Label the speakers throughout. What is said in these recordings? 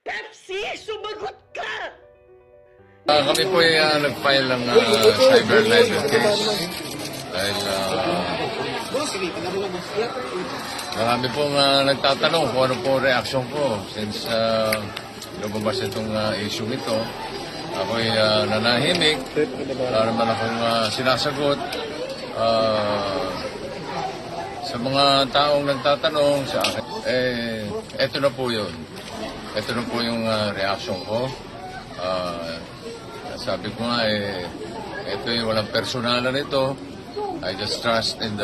Speaker 1: Pepsi, sumagot ka!
Speaker 2: Kami po ay nag-file ng cyber libel case. Dahil marami pong nagtatanong kung ano po reaction ko since lumabas itong issue ito. Ako'y nanahimik, wala naman akong sinasagot. Sa mga taong nagtatanong sa akin, eto na po yun. Ito na po yung reaction ko. Sabi ko nga, ito yung walang personalan nito. I just trust in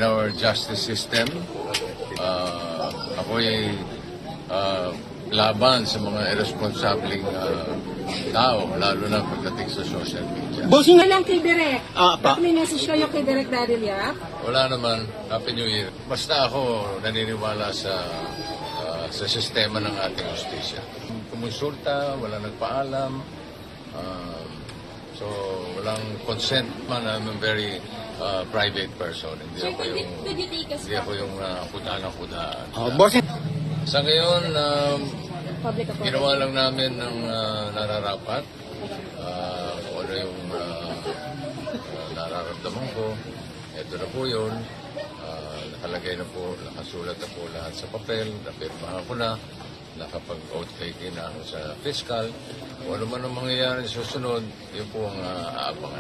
Speaker 2: our justice system. Ako'y laban sa mga irresponsibleng tao, lalo na pagdating sa social media.
Speaker 3: Bossing lang kay Direk.
Speaker 4: Pa.
Speaker 3: May message kayo kay Direk Daryl Yap?
Speaker 2: Wala naman. Happy New Year. Basta ako naniniwala sa sistema ng ating justisya. Kumonsulta, wala nagpaalam. So, walang consent man. I'm a very private person. Hindi ako yung kuda-kuda.
Speaker 4: Bossing.
Speaker 2: Sa ngayon,
Speaker 3: Public apology.
Speaker 2: ginawa lang namin ng nararapat. Kung ano yung nararamdaman ko. Ito na po yun. Nakalagay na po, nakasulat na po lahat sa papel. Napirmahan ko na. Nakapag-oath taking na ako sa fiscal. Kung ano man ang mangyayari sa susunod, yun po ang aabangan.